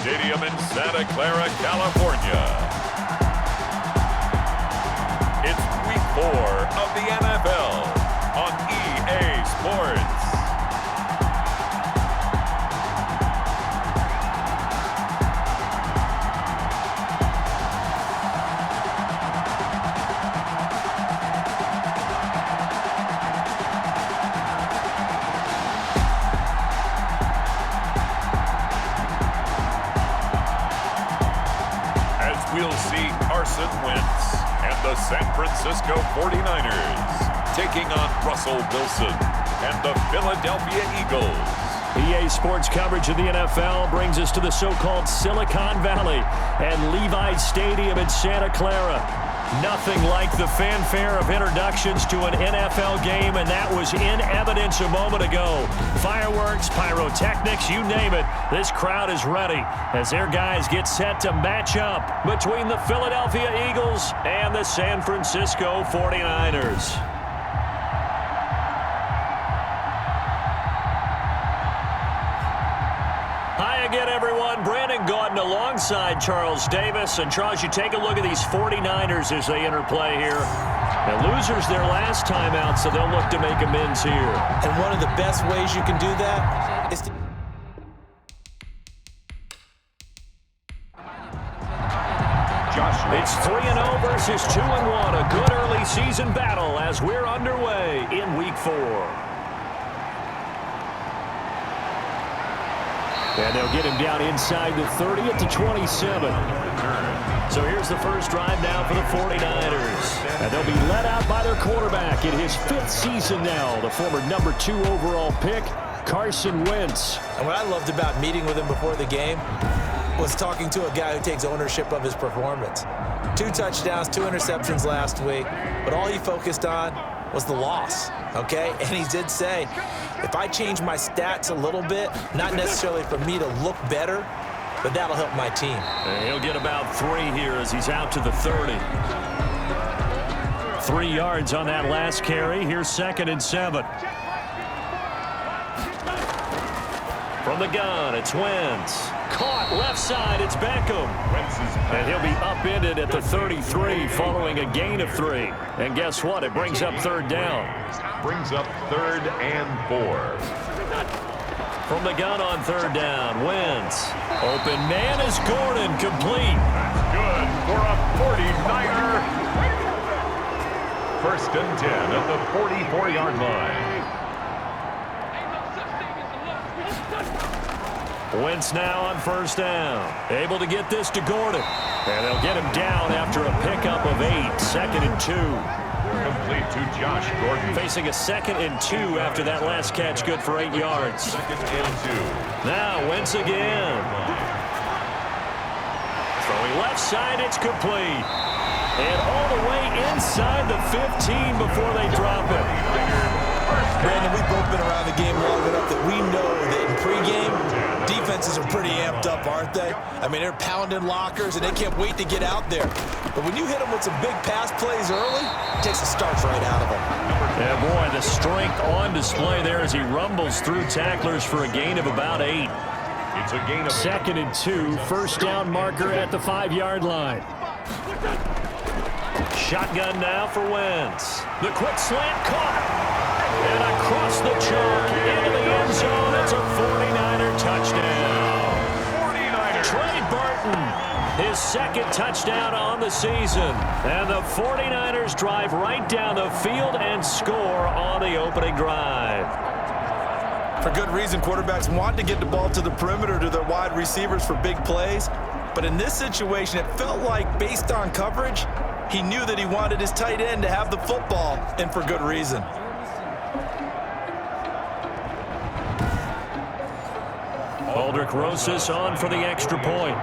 Stadium in Santa Clara, California. It's Week 4 of the NFL on EA Sports. We'll see Carson Wentz and the San Francisco 49ers taking on Russell Wilson and the Philadelphia Eagles. EA Sports coverage of the NFL brings us to the so-called Silicon Valley and Levi's Stadium in Santa Clara. Nothing like the fanfare of introductions to an NFL game, and that was in evidence a moment ago. Fireworks, pyrotechnics, you name it. This crowd is ready as their guys get set to match up between the Philadelphia Eagles and the San Francisco 49ers. Hi again, everyone. Brandon Gordon alongside Charles Davis. And Charles, you take a look at these 49ers as they interplay here. The losers their last time out, so they'll look to make amends here. And one of the best ways you can do that is to... It's 3-0 versus 2-1. A good early season battle as we're underway in Week 4. And they'll get him down inside the 30 at the 27. So here's the first drive now for the 49ers. And they'll be led out by their quarterback in his 5th season now, the former number 2 overall pick, Carson Wentz. And what I loved about meeting with him before the game was talking to a guy who takes ownership of his performance. 2 touchdowns, 2 interceptions last week, but all he focused on was the loss, okay? And he did say, if I change my stats a little bit, not necessarily for me to look better, but that'll help my team. And he'll get about 3 here as he's out to the 30. 3 yards on that last carry. Here's 2nd and 7. From the gun, it's Wentz. Caught left side, it's Beckham. And he'll be upended at the 33 following a gain of 3. And guess what? It brings up 3rd down. Brings up 3rd and 4. From the gun on 3rd down, Wentz. Open man is Gordon, complete. That's good for a 49er. 1st and 10 at the 44-yard line. Wentz now on 1st down. Able to get this to Gordon. And they'll get him down after a pickup of 8. 2nd and 2. Complete to Josh Gordon. Facing a 2nd and 2 after that last catch, good for 8 yards. 2nd and 2. Now Wentz again. Throwing left side, it's complete. And all the way inside the 15 before they drop it. Brandon, we've both been around the game long enough that we know that in pregame, defenses are pretty amped up, aren't they? I mean, they're pounding lockers, and they can't wait to get out there. But when you hit them with some big pass plays early, it takes the starch right out of them. Yeah, boy, the strength on display there as he rumbles through tacklers for a gain of about 8. It's a gain of 2nd and 2, 1st down marker at the 5-yard line. Shotgun now for Wentz. The quick slant caught. And across the chalk into the end zone. It's a 49er touchdown. 49ers. Trey Burton, his 2nd touchdown on the season. And the 49ers drive right down the field and score on the opening drive. For good reason, quarterbacks want to get the ball to the perimeter to their wide receivers for big plays. But in this situation, it felt like, based on coverage, he knew that he wanted his tight end to have the football, and for good reason. Aldrich Rosas on for the extra point.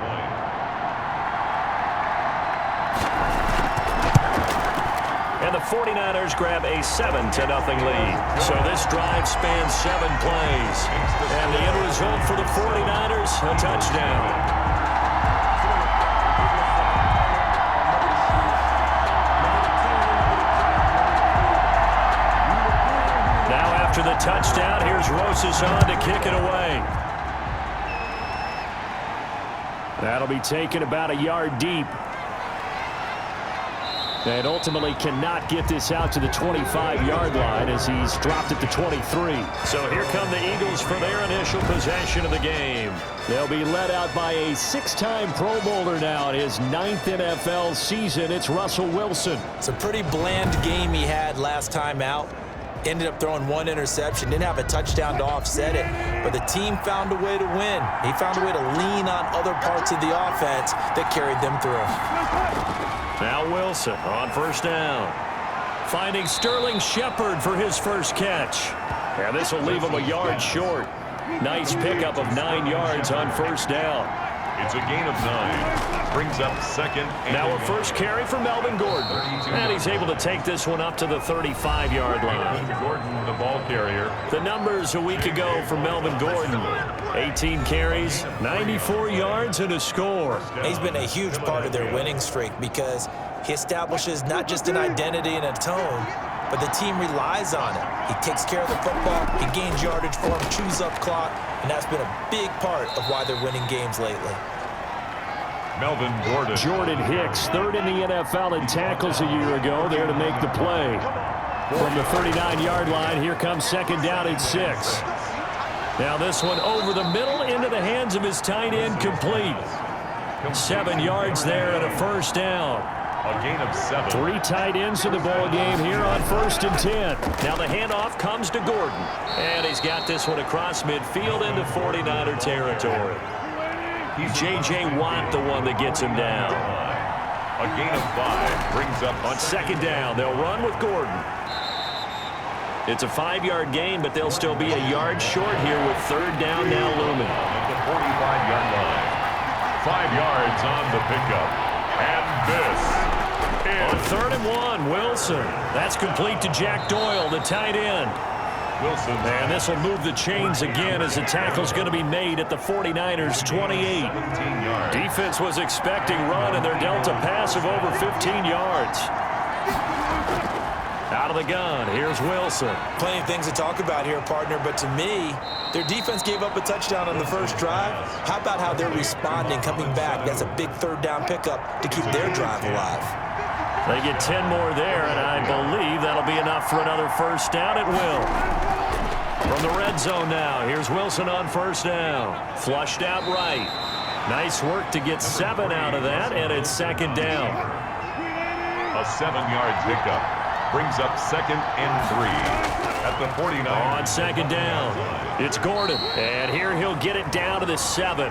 And the 49ers grab a 7-0 lead. So this drive spans 7 plays. And the end result for the 49ers, a touchdown. Now after the touchdown, here's Rosas on to kick it away. That'll be taken about a yard deep. And ultimately cannot get this out to the 25-yard line as he's dropped at the 23. So here come the Eagles for their initial possession of the game. They'll be led out by a 6-time Pro Bowler now in his 9th NFL season. It's Russell Wilson. It's a pretty bland game he had last time out. Ended up throwing 1 interception. Didn't have a touchdown to offset it. But the team found a way to win. He found a way to lean on other parts of the offense that carried them through. Now Wilson on first down. Finding Sterling Shepard for his first catch. And this will leave him a yard short. Nice pickup of 9 yards on first down. It's a gain of 9. Brings up second. Now a first carry for Melvin Gordon. And he's able to take this one up to the 35-yard line. Gordon, the ball carrier. The numbers a week ago for Melvin Gordon. 18 carries, 94 yards, and a score. He's been a huge part of their winning streak because he establishes not just an identity and a tone, but the team relies on it. He takes care of the football, he gains yardage for him, chews up clock, and that's been a big part of why they're winning games lately. Melvin Gordon. Jordan Hicks, 3rd in the NFL in tackles a year ago, there to make the play. From the 39-yard line, here comes second down and 6. Now this one over the middle into the hands of his tight end, complete. 7 yards there and a first down. A gain of 7. 3 tight ends in the ball game here on 1st and 10. Now the handoff comes to Gordon. And he's got this one across midfield into 49er territory. J.J. Watt, the one that gets him down. A gain of 5 brings up on second down. They'll run with Gordon. It's a 5-yard gain, but they'll still be a yard short here with 3rd down now looming. At the 45-yard line. 5 yards on the pickup. And this on 3rd and 1, Wilson. That's complete to Jack Doyle, the tight end. Wilson. And this will move the chains again as the tackle's going to be made at the 49ers' 28. Defense was expecting run, and they're dealt a pass of over 15 yards. Out of the gun, here's Wilson. Plenty of things to talk about here, partner, but to me, their defense gave up a touchdown on the first drive. How about how they're responding, coming back? That's a big 3rd down pickup to keep their drive alive. They get 10 more there, and I believe that'll be enough for another first down at will. From the red zone now, here's Wilson on first down. Flushed out right. Nice work to get 7 out of that, and it's second down. A 7-yard pickup. Brings up 2nd and 3 at the 49. On second down, it's Gordon. And here he'll get it down to the 7.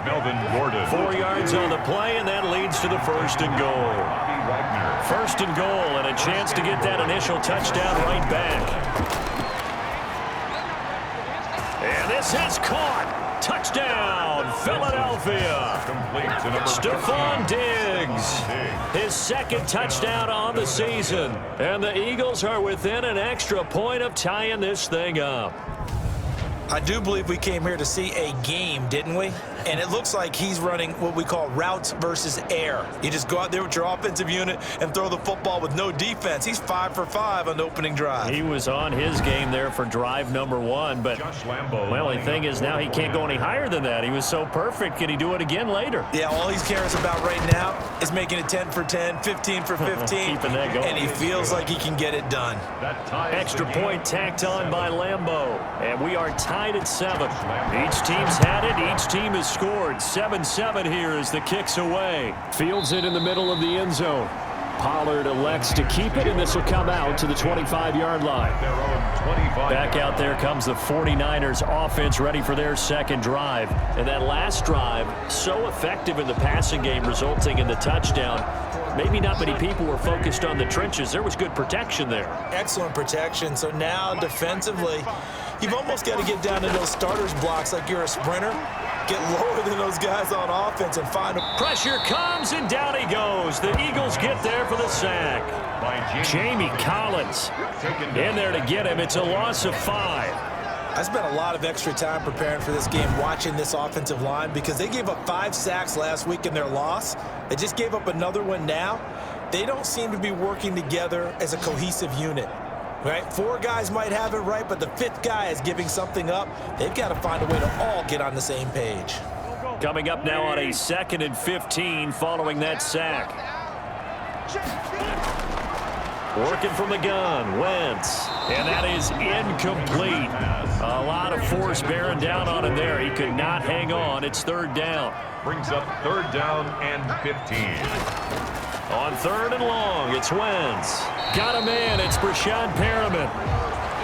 Melvin Gordon. 4 yards on the play, and that leads to the 1st and goal. 1st and goal, and a chance to get that initial touchdown right back. And this is caught. Touchdown, Philadelphia. Complete to number Stephon Diggs. His 2nd touchdown on the season. And the Eagles are within an extra point of tying this thing up. I do believe we came here to see a game, didn't we? And it looks like he's running what we call routes versus air. You just go out there with your offensive unit and throw the football with no defense. He's 5 for 5 on the opening drive. He was on his game there for drive number 1, but the only thing is now he can't go any higher than that. He was so perfect. Can he do it again later? Yeah, all he cares about right now is making it 10 for 10, 15 for 15. Keeping that going. And he feels like he can get it done. Extra point tacked on by Lambeau. And we are tied at 7. Each team's had it. Each team has scored. 7-7 here as the kick's away. Fields it in the middle of the end zone. Pollard elects to keep it, and this will come out to the 25-yard line. Back out there comes the 49ers offense ready for their 2nd drive. And that last drive, so effective in the passing game, resulting in the touchdown. Maybe not many people were focused on the trenches. There was good protection there. Excellent protection. So now defensively, you've almost got to get down to those starters blocks like you're a sprinter. Get lower than those guys on offense and find a... Pressure comes, and down he goes. The Eagles get there for the sack. Jamie Collins in there to get him. It's a loss of 5. I spent a lot of extra time preparing for this game, watching this offensive line, because they gave up 5 sacks last week in their loss. They just gave up another one now. They don't seem to be working together as a cohesive unit. Right? 4 guys might have it right, but the 5th guy is giving something up. They've got to find a way to all get on the same page. Coming up now on a 2nd and 15 following that sack. Working from the gun, Wentz. And that is incomplete. A lot of force bearing down on him there. He could not hang on. It's 3rd down. Brings up 3rd down and 15. On 3rd and long, it's Wentz. Got a man. It's Brashad Perriman.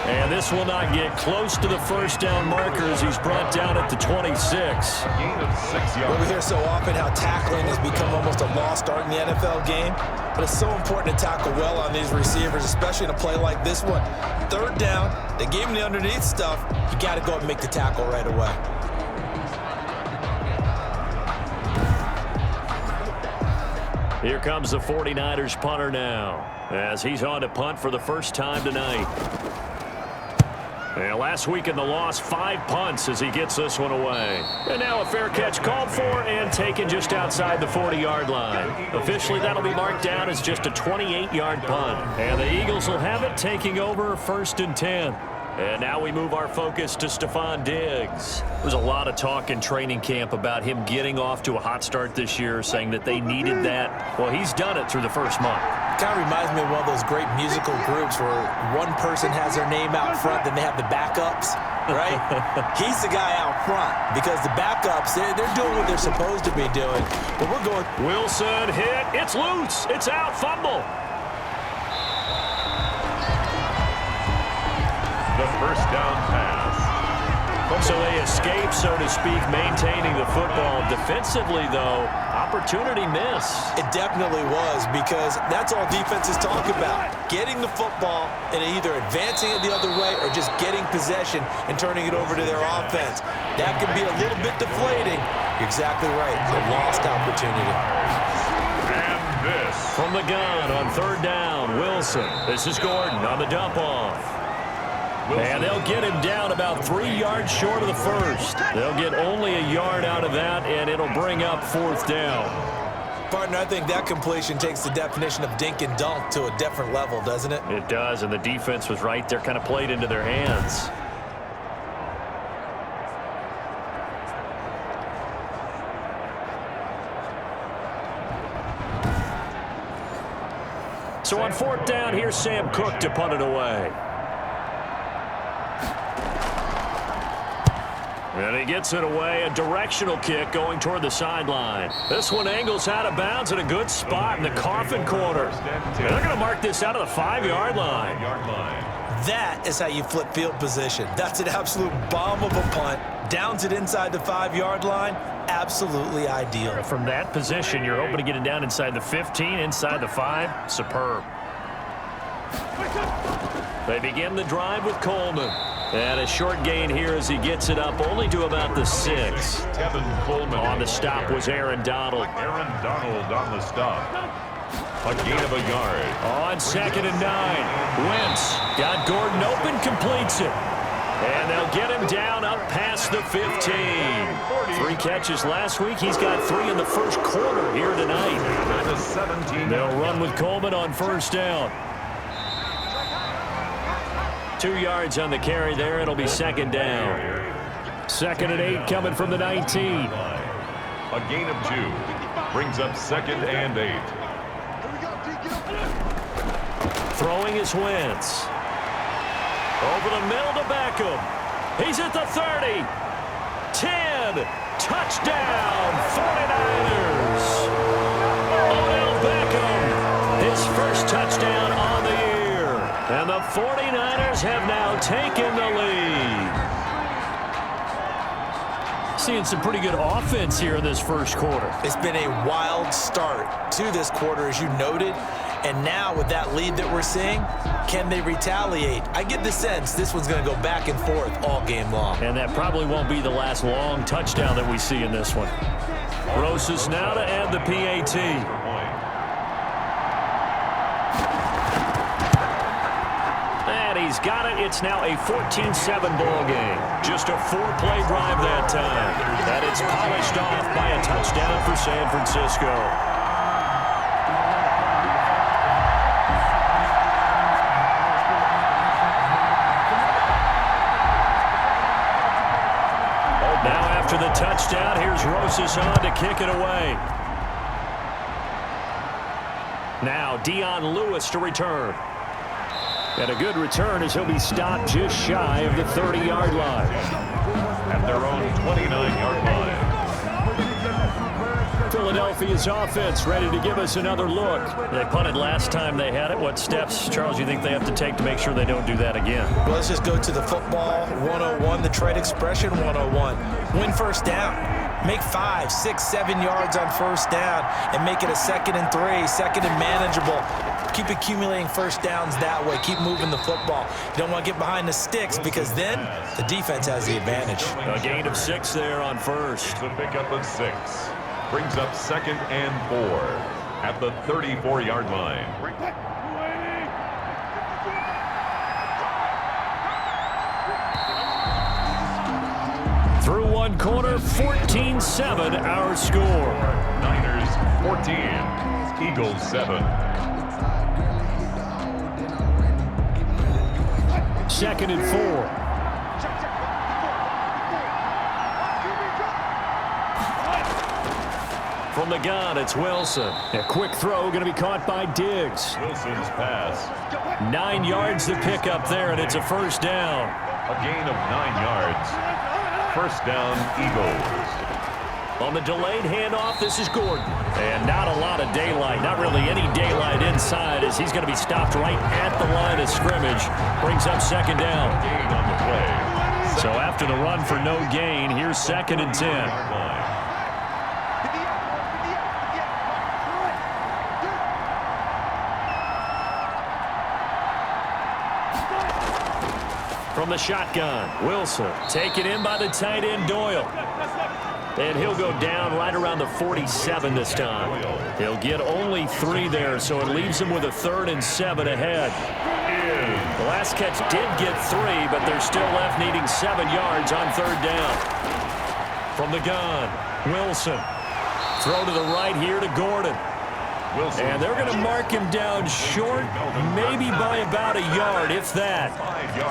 And this will not get close to the 1st down marker as he's brought down at the 26. Gain of 6 yards. We hear so often how tackling has become almost a lost art in the NFL game, but it's so important to tackle well on these receivers, especially in a play like this one. 3rd down, they gave him the underneath stuff. You got to go and make the tackle right away. Here comes the 49ers punter now, as he's on to punt for the first time tonight. And last week in the loss, 5 punts as he gets this one away. And now a fair catch called for and taken just outside the 40-yard line. Officially, that'll be marked down as just a 28-yard punt. And the Eagles will have it, taking over 1st and 10. And now we move our focus to Stephon Diggs. There's a lot of talk in training camp about him getting off to a hot start this year, saying that they needed that. Well, he's done it through the first month. Kind of reminds me of one of those great musical groups where one person has their name out front, then they have the backups, right? He's the guy out front because the backups, they're doing what they're supposed to be doing. But we're going. Wilson hit. It's loose. It's out. Fumble. The 1st down pass. So they escape, so to speak, maintaining the football. Defensively, though, opportunity miss. It definitely was, because that's all defenses talk about. Getting the football and either advancing it the other way or just getting possession and turning it over to their offense. That can be a little bit deflating. You're exactly right. A lost opportunity. And this. From the gun on 3rd down, Wilson. This is Gordon on the dump-off. And they'll get him down about 3 yards short of the 1st. They'll get only a yard out of that, and it'll bring up 4th down. Partner, I think that completion takes the definition of dink and dunk to a different level, doesn't it? It does, and the defense was right there, kind of played into their hands. So on 4th down, here's Sam Cook to punt it away. And he gets it away, a directional kick going toward the sideline. This one angles out of bounds in a good spot in the coffin corner. They're going to mark this out of the 5-yard line. That is how you flip field position. That's an absolute bomb of a punt. Downs it inside the 5-yard line. Absolutely ideal. From that position, you're hoping to get it down inside the 15, inside the 5. Superb. They begin the drive with Coleman. And a short gain here as he gets it up only to about the 6. On the stop was Aaron Donald. Aaron Donald on the stop. A gain of a yard. On 2nd and 9. Wentz got Gordon open, completes it. And they'll get him down up past the 15. 3 catches last week. He's got 3 in the 1st quarter here tonight. They'll run with Coleman on 1st down. 2 yards on the carry there. It'll be 2nd down. 2nd and 8 coming from the 19. A gain of 2. Brings up 2nd and 8. Throwing is Wentz. Over the middle to Beckham. He's at the 30. 10. Touchdown, 49ers. Odell Beckham. His first touchdown on the year. And the 49ers have now taken the lead. Seeing some pretty good offense here in this 1st quarter. It's been a wild start to this quarter, as you noted. And now with that lead that we're seeing, can they retaliate? I get the sense this one's going to go back and forth all game long. And that probably won't be the last long touchdown that we see in this one. Rosas now to add the PAT. He's got it. It's now a 14-7 ball game. Just a 4-play drive that time. And it's polished off by a touchdown for San Francisco. Now after the touchdown. Here's Rosas on to kick it away. Now Dion Lewis to return. And a good return as he'll be stopped just shy of the 30-yard line. At their own 29-yard line. Philadelphia's offense ready to give us another look. They punted last time they had it. What steps, Charles, you think they have to take to make sure they don't do that again? Well, let's just go to the football 101, the trade expression 101. Win first down. Make 5, 6, 7 yards on first down and make it a 2nd and 3, 2nd and manageable. Keep accumulating first downs that way. Keep moving the football. You don't want to get behind the sticks because then the defense has the advantage. A gain of 6 there on first. It's a pickup of 6. Brings up 2nd and 4 at the 34-yard line. Through one quarter, 14-7 our score. Niners 14, Eagles 7. 2nd and 4. From the gun, it's Wilson. A quick throw going to be caught by Diggs. Wilson's pass. 9 yards to pick up there, and it's a first down. A gain of 9 yards. First down, Eagles. On the delayed handoff, this is Gordon. And not a lot of daylight, not really any daylight inside as he's going to be stopped right at the line of scrimmage. Brings up 2nd down. Gain on the play. So after the run for no gain, here's 2nd and 10. From the shotgun, Wilson taken in by the tight end Doyle. And he'll go down right around the 47 this time. He'll get only 3 there, so it leaves him with a 3rd and 7 ahead. The last catch did get 3, but they're still left needing 7 yards on 3rd down. From the gun, Wilson. Throw to the right here to Gordon. And they're going to mark him down short, maybe by about a yard, if that.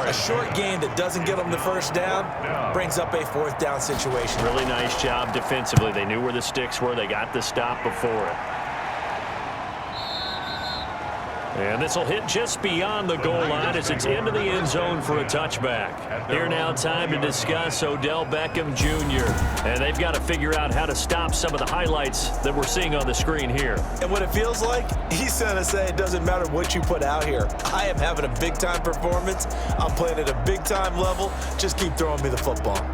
A short gain that doesn't get them the first down brings up a 4th down situation. Really nice job defensively. They knew where the sticks were. They got the stop before it. And this will hit just beyond the goal line as it's into the end zone for a touchback. Here now, time to discuss Odell Beckham Jr. And they've got to figure out how to stop some of the highlights that we're seeing on the screen here. And what it feels like, he's going to say it doesn't matter what you put out here. I am having a big-time performance. I'm playing at a big-time level. Just keep throwing me the football.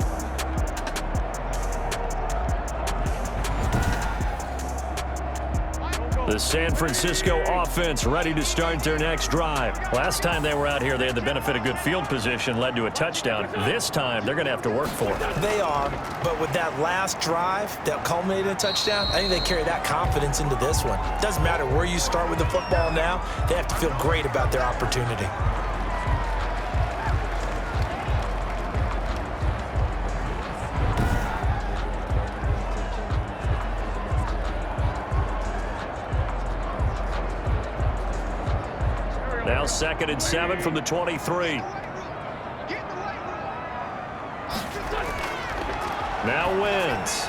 The San Francisco offense ready to start their next drive. Last time they were out here, they had the benefit of good field position, led to a touchdown. This time, they're going to have to work for it. They are, but with that last drive that culminated in a touchdown, I think they carry that confidence into this one. Doesn't matter where you start with the football now, they have to feel great about their opportunity. Now 2nd and 7 from the 23. Now Wentz.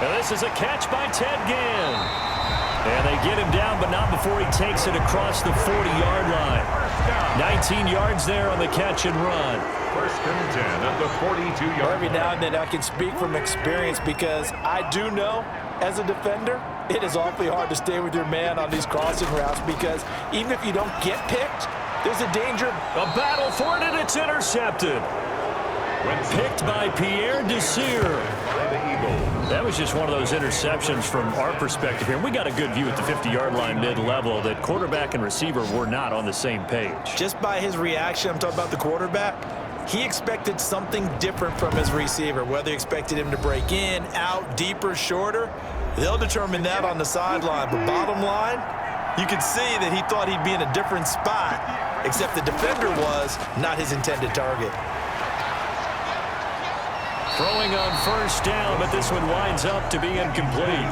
And this is a catch by Ted Ginn. And they get him down, but not before he takes it across the 40-yard line. 19 yards there on the catch and run. First and 10 at the 42-yard Every line. now and then I can speak from experience because I do know as a defender, it is awfully hard to stay with your man on these crossing routes because even if you don't get picked, there's a danger. A battle for it, and it's intercepted. Picked by Pierre Desir. That was just one of those interceptions from our perspective here. We got a good view at the 50-yard line mid-level that quarterback and receiver were not on the same page. Just by his reaction, I'm talking about the quarterback, he expected something different from his receiver, whether he expected him to break in, out, deeper, shorter. They'll determine that on the sideline. But bottom line, you could see that he thought he'd be in a different spot, except the defender was not his intended target. Throwing on first down, but this one winds up to be incomplete.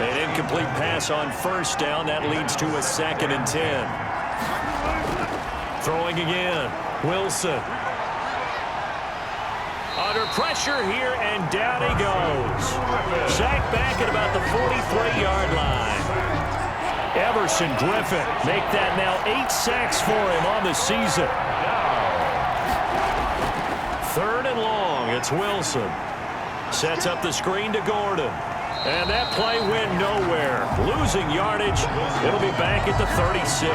An incomplete pass on first down. That leads to a 2nd and 10. Throwing again. Wilson. Under pressure here, and down he goes. Sacked back at about the 43-yard line. Everson Griffin make that now 8 sacks for him on the season. 3rd and long. It's Wilson. Sets up the screen to Gordon. And that play went nowhere. Losing yardage. It'll be back at the 36.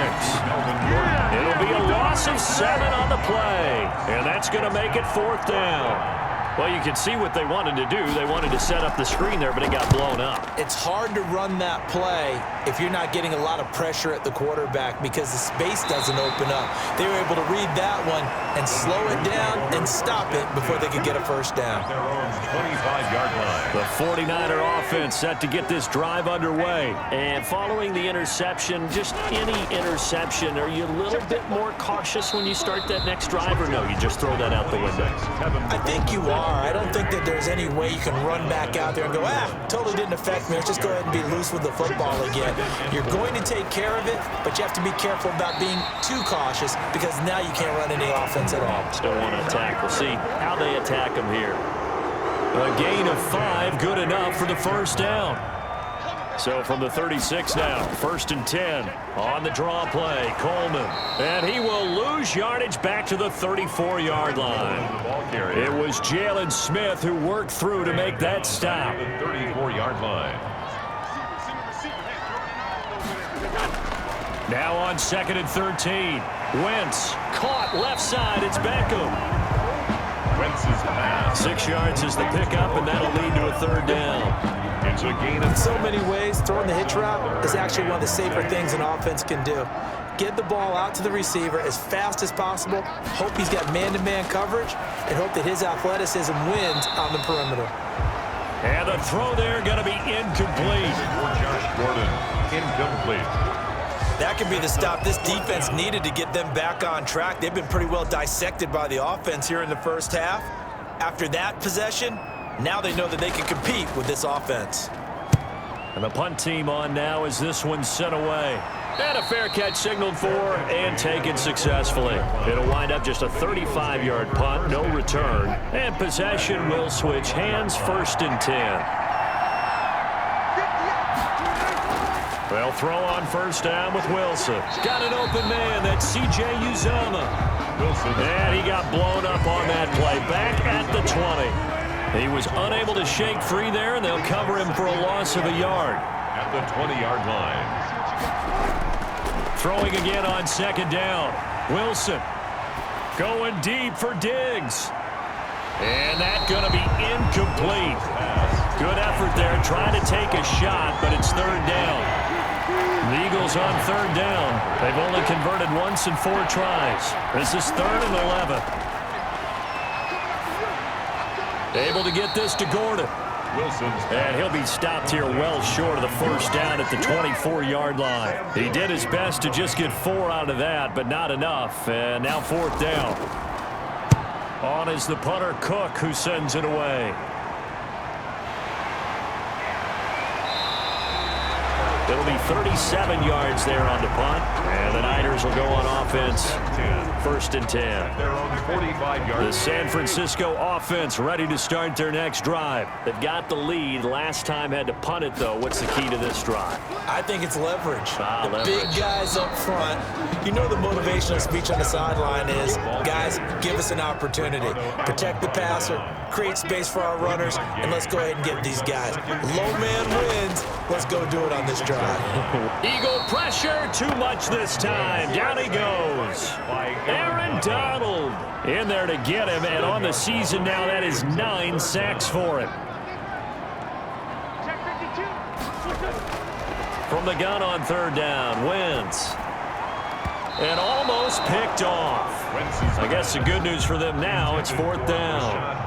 It'll be a loss of 7 on the play. And that's going to make it 4th down. Well, you can see what they wanted to do. They wanted to set up the screen there, but it got blown up. It's hard to run that play if you're not getting a lot of pressure at the quarterback because the space doesn't open up. They were able to read that one and slow it down and stop it before they could get a first down. Their own 25-yard line. The 49er offense set to get this drive underway. And following the interception, just any interception, are you a little bit more cautious when you start that next drive, or no, you just throw that out the window? I think you are. I don't think that there's any way you can run back out there and go, totally didn't affect me. Let's just go ahead and be loose with the football again. You're going to take care of it, but you have to be careful about being too cautious because now you can't run any offense at all. Still want to attack. We'll see how they attack them here. A gain of 5, good enough for the first down. So from the 36 now, 1st and 10 on the draw play, Coleman. And he will lose yardage back to the 34-yard line. It was Jalen Smith who worked through to make that stop. 34-yard line. Now on 2nd and 13. Wentz caught left side. It's Beckham. Wentz's pass. 6 yards is the pickup, and that'll lead to a 3rd down. It's a gain of In so many ways, throwing the hitch route is actually one of the safer things an offense can do. Get the ball out to the receiver as fast as possible, hope he's got man-to-man coverage, and hope that his athleticism wins on the perimeter. And the throw there going to be incomplete. for Josh Gordon. Incomplete. That could be the stop this defense needed to get them back on track. They've been pretty well dissected by the offense here in the first half. After that possession, now they know that they can compete with this offense. And the punt team on now as this one's sent away. And a fair catch signaled for and taken successfully. It'll wind up just a 35-yard punt, no return. And possession will switch hands, 1st and 10. They'll throw on 1st down with Wilson. Got an open man, that's C.J. Uzomah. Wilson. And he got blown up on that play, back at the 20. He was unable to shake free there, and they'll cover him for a loss of a yard. At the 20-yard line. Throwing again on 2nd down. Wilson going deep for Diggs. And that's going to be incomplete. Good effort there, trying to take a shot, but it's 3rd down. The Eagles on 3rd down. They've only converted once in 4 tries. This is 3rd and 11. Able to get this to Gordon. Wilson's. And he'll be stopped here well short of the 1st down at the 24-yard line. He did his best to just get 4 out of that, but not enough. And now 4th down. On is the punter, Cook, who sends it away. It'll be 37 yards there on the punt. And the Niners will go on offense. 1st and 10. Their own 45-yard. The San Francisco offense ready to start their next drive. They've got the lead. Last time had to punt it, though. What's the key to this drive? I think it's leverage. The Leverage. big guys up front. You know the motivational speech on the sideline is, guys, give us an opportunity. Protect the passer, create space for our runners, and let's go ahead and get these guys. Low man wins. Let's go do it on this drive. Eagle pressure, too much this time. Down he goes. Aaron Donald in there to get him, and on the season now, that is 9 sacks for him. From the gun on 3rd down, Wentz. And almost picked off. I guess the good news for them now, it's 4th down.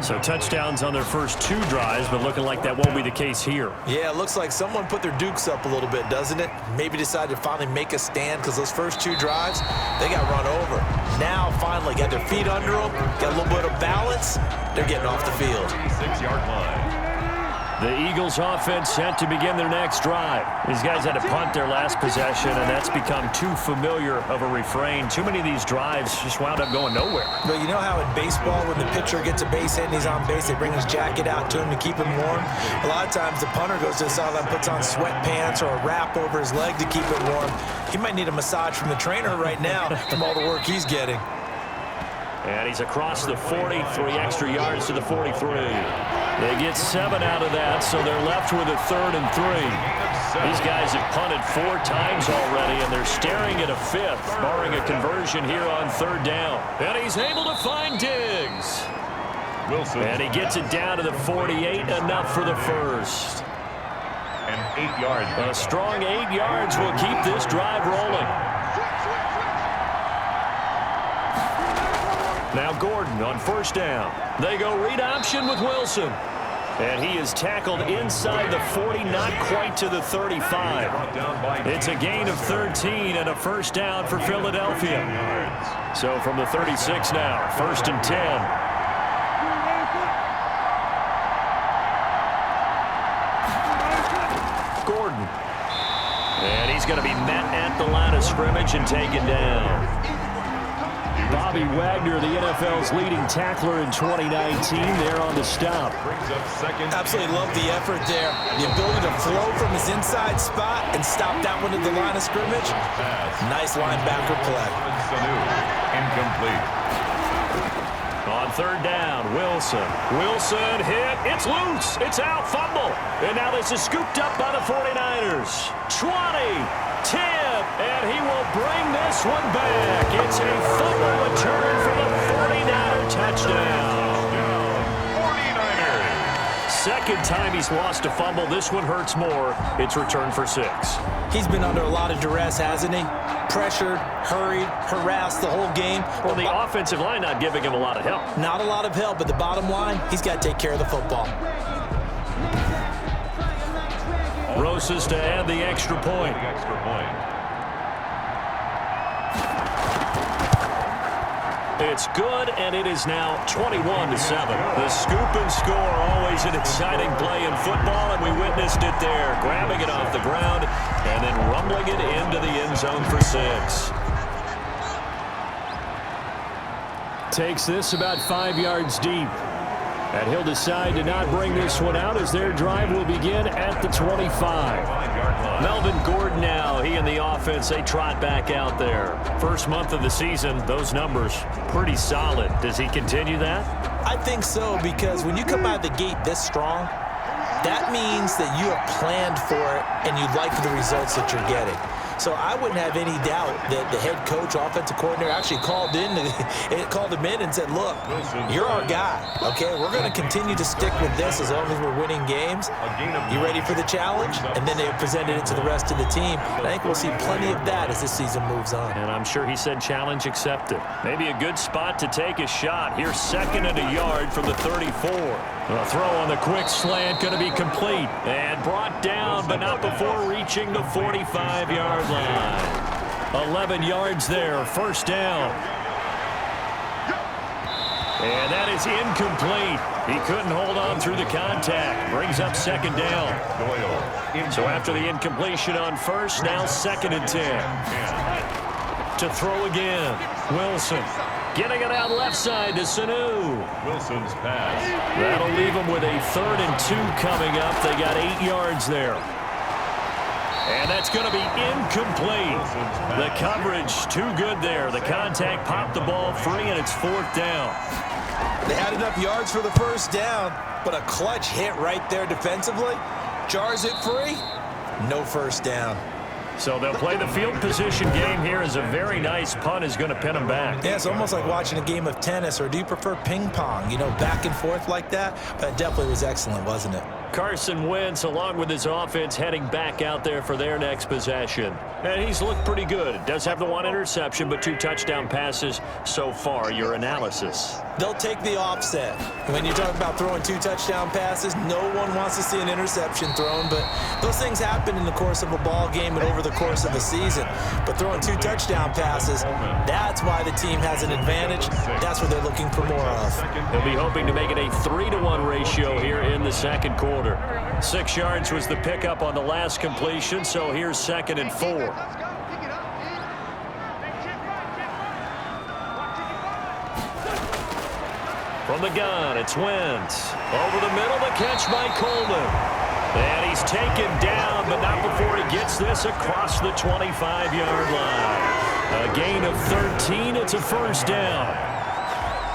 So touchdowns on their first 2 drives, but looking like that won't be the case here. Yeah, it looks like someone put their dukes up a little bit, doesn't it? Maybe decided to finally make a stand because those first 2 drives, they got run over. Now, finally, got their feet under them, got a little bit of balance. They're getting off the field. 6-yard line. The Eagles offense set to begin their next drive. These guys had to punt their last possession, and that's become too familiar of a refrain. Too many of these drives just wound up going nowhere. But you know how in baseball, when the pitcher gets a base hit and he's on base, they bring his jacket out to him to keep him warm? A lot of times the punter goes to the sideline, puts on sweatpants or a wrap over his leg to keep it warm. He might need a massage from the trainer right now from all the work he's getting. And he's across the 40, 3 extra yards to the 43. They get 7 out of that, so they're left with a 3rd and 3. These guys have punted 4 times already, and they're staring at a 5th, barring a conversion here on 3rd down. And he's able to find Diggs. Wilson. And he gets it down to the 48, enough for the first. And 8 yards. A strong 8 yards will keep this drive rolling. Now Gordon on 1st down. They go read option with Wilson. And he is tackled inside the 40, not quite to the 35. It's a gain of 13 and a 1st down for Philadelphia. So from the 36 now, 1st and 10. Gordon. And he's going to be met at the line of scrimmage and taken down. Bobby Wagner, the NFL's leading tackler in 2019, there on the stop. Absolutely love the effort there. The ability to flow from his inside spot and stop that one at the line of scrimmage. Nice linebacker play. Incomplete. On 3rd down, Wilson. Wilson hit. It's loose. It's out. Fumble. And now this is scooped up by the 49ers. 20. 10, and he will bring this one back. It's a fumble return for the 49er touchdown. 49ers. Second time he's lost a fumble. This one hurts more. It's returned for 6. He's been under a lot of duress, hasn't he? Pressured, hurried, harassed the whole game. Well, the offensive line not giving him a lot of help. Not a lot of help, but the bottom line, he's got to take care of the football. Rosas to add the extra point. It's good, and it is now 21-7. The scoop and score, always an exciting play in football, and we witnessed it there. Grabbing it off the ground and then rumbling it into the end zone for 6. Takes this about 5 yards deep. And he'll decide to not bring this one out as their drive will begin at the 25. Melvin Gordon now, he and the offense, they trot back out there. First month of the season, those numbers pretty solid. Does he continue that? I think so, because when you come out of the gate this strong, that means that you have planned for it and you like the results that you're getting. So I wouldn't have any doubt that the head coach, offensive coordinator, actually called him in and said, look, you're our guy, okay? We're going to continue to stick with this as long as we're winning games. You ready for the challenge? And then they presented it to the rest of the team. And I think we'll see plenty of that as this season moves on. And I'm sure he said challenge accepted. Maybe a good spot to take a shot. Here's 2nd and a yard from the 34. A throw on the quick slant going to be complete and brought down, but not before reaching the 45-yard line. 11 yards there, 1st down. And that is incomplete. He couldn't hold on through the contact. Brings up 2nd down. So after the incompletion on 1st, now 2nd and 10. To throw again, Wilson. Getting it out left side to Sanu. Wilson's pass. That'll leave them with a 3rd and 2 coming up. They got 8 yards there. And that's going to be incomplete. The coverage too good there. The contact popped the ball free, and it's 4th down. They had enough yards for the 1st down, but a clutch hit right there defensively. Jars it free. No 1st down. So they'll play the field position game here as a very nice punt is going to pin them back. Yeah, it's almost like watching a game of tennis, or do you prefer ping pong? You know, back and forth like that? But it definitely was excellent, wasn't it? Carson Wentz, along with his offense, heading back out there for their next possession. And he's looked pretty good. Does have the 1 interception, but 2 touchdown passes so far. Your analysis? They'll take the offset. When you talk about throwing 2 touchdown passes, no one wants to see an interception thrown, but those things happen in the course of a ball game and over the course of a season. But throwing 2 touchdown passes, that's why the team has an advantage. That's what they're looking for more of. They'll be hoping to make it a 3-to-1 ratio here in the 2nd quarter. quarter. 6 yards was the pickup on the last completion, so here's 2nd and 4. From the gun, it's Wentz. Over the middle, the catch by Coleman. And he's taken down, but not before he gets this across the 25-yard line. A gain of 13. It's a first down.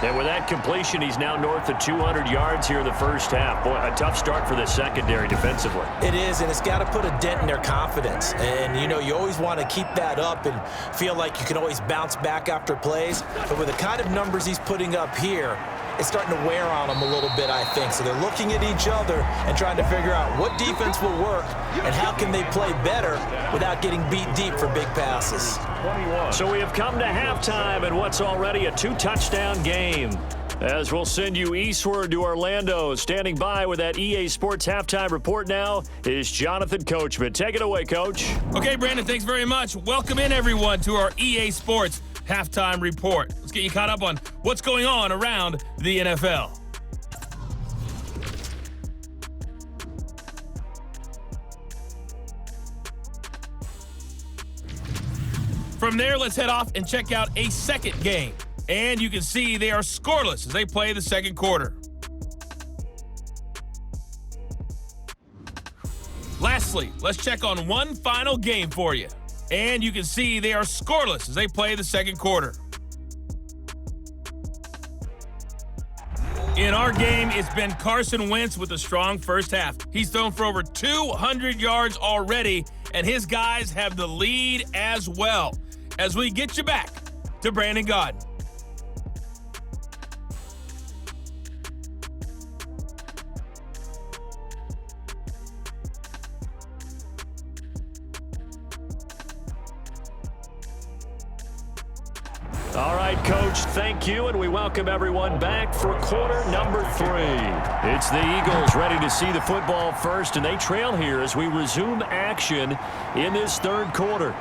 And with that completion, he's now north of 200 yards here in the first half. Boy, a tough start for the secondary defensively. It is, and it's got to put a dent in their confidence. And, you know, you always want to keep that up and feel like you can always bounce back after plays. But with the kind of numbers he's putting up here, it's starting to wear on them a little bit, I think. So they're looking at each other and trying to figure out what defense will work and how can they play better without getting beat deep for big passes. So we have come to halftime in what's already a 2-touchdown game. As we'll send you eastward to Orlando. Standing by with that EA Sports halftime report now is Jonathan Coachman. Take it away, Coach. Okay, Brandon, thanks very much. Welcome in, everyone, to our EA Sports halftime report. Let's get you caught up on what's going on around the NFL. From there, let's head off and check out a second game. And you can see they are scoreless as they play the second quarter. Lastly, let's check on one final game for you. And you can see they are scoreless as they play the second quarter. In our game, it's been Carson Wentz with a strong first half. He's thrown for over 200 yards already, and his guys have the lead as well. As we get you back to Brandon Gaudin. All right, Coach, thank you, and we welcome everyone back for quarter number 3. It's the Eagles ready to see the football first, and they trail here as we resume action in this third quarter.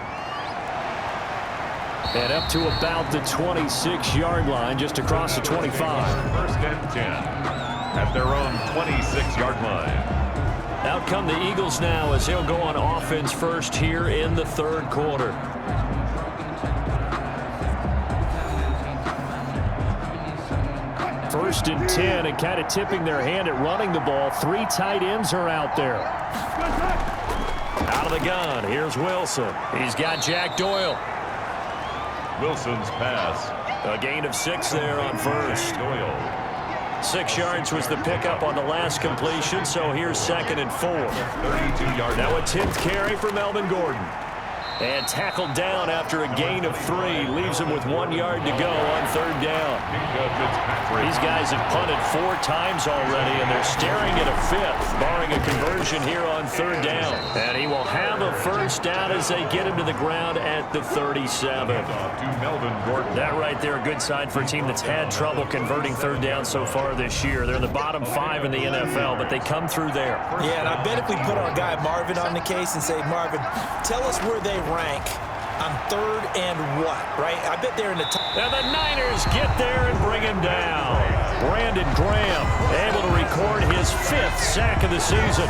And up to about the 26-yard line, just across the 25. First and 10 at their own 26-yard line. Out come the Eagles now as he'll go on offense first here in the third quarter. First and 10, and kind of tipping their hand at running the ball. 3 tight ends are out there. Out of the gun, here's Wilson. He's got Jack Doyle. Wilson's pass. A gain of 6 there on first. Doyle. 6 yards was the pickup on the last completion, so here's 2nd and 4. 32-yard. Now a 10th carry for Melvin Gordon. And tackled down after a gain of 3. Leaves him with 1 yard to go on third down. These guys have punted 4 times already, and they're staring at a 5th, barring a conversion here on third down. And he will have a first down as they get him to the ground at the 37. That right there, a good sign for a team that's had trouble converting third down so far this year. They're in the bottom 5 in the NFL, but they come through there. Yeah, and I bet if we put our guy Marvin on the case and say, Marvin, tell us where they rank on third and what, right? I bet they're in the top. And the Niners get there and bring him down. Brandon Graham able to record his 5th sack of the season.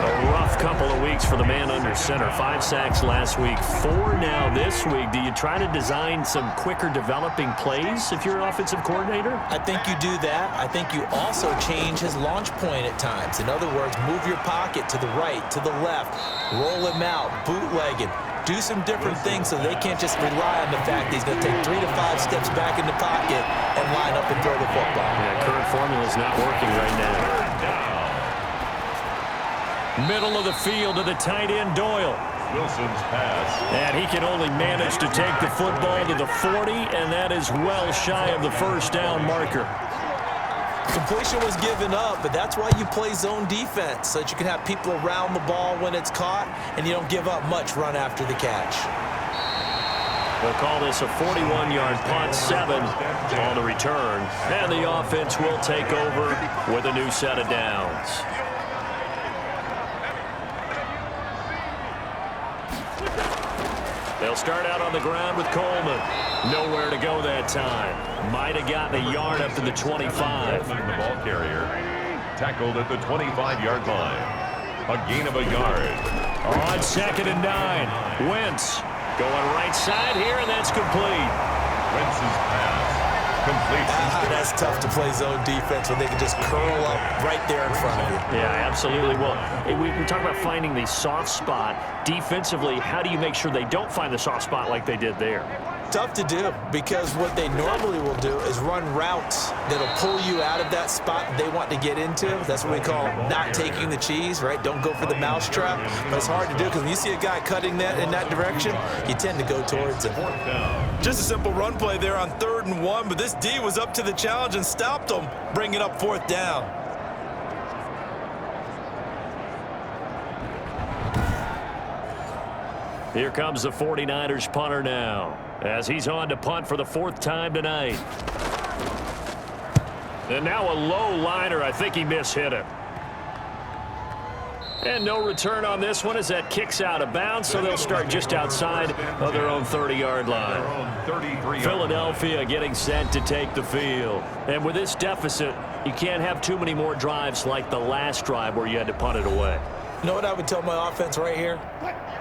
A rough couple of weeks for the man under center. 5 sacks last week, 4 now this week. Do you try to design some quicker developing plays if you're an offensive coordinator? I think you do that. I think you also change his launch point at times. In other words, move your pocket to the right, to the left, roll him out, bootleg him. Do some different things so they can't just rely on the fact that he's going to take 3 to 5 steps back in the pocket and line up and throw the football. Yeah, current formula is not working right now. Middle of the field to the tight end, Doyle. Wilson's pass. And he can only manage to take the football to the 40, and that is well shy of the first down marker. Completion was given up, but that's why you play zone defense, so that you can have people around the ball when it's caught, and you don't give up much run after the catch. We'll call this a 41-yard punt, 7 on the return, and the offense will take over with a new set of downs. They'll start out on the ground with Coleman. Nowhere to go that time. Might have gotten a yard up to the 25. The ball carrier. tackled at the 25-yard line. A gain of a yard. On 2nd and 9. Wentz going right side here, and that's complete. Wentz's pass complete. That's tough to play zone defense when they can just curl up right there in front of you. Yeah, absolutely. Well, we talk about finding the soft spot. Defensively, how do you make sure they don't find the soft spot like they did there? Tough to do, because what they normally will do is run routes that'll pull you out of that spot they want to get into. That's what we call not taking the cheese, right? Don't go for the mousetrap. But it's hard to do, because when you see a guy cutting that in that direction, you tend to go towards him. Just a simple run play there on 3rd and 1, but this D was up to the challenge and stopped them, bringing up 4th down. Here comes the 49ers punter now, as he's on to punt for the 4th time tonight. And now a low liner. I think he mishit it. And no return on this one as that kicks out of bounds, so they'll start just outside of their own 30-yard line. Philadelphia getting set to take the field. And with this deficit, you can't have too many more drives like the last drive where you had to punt it away. You know what I would tell my offense right here?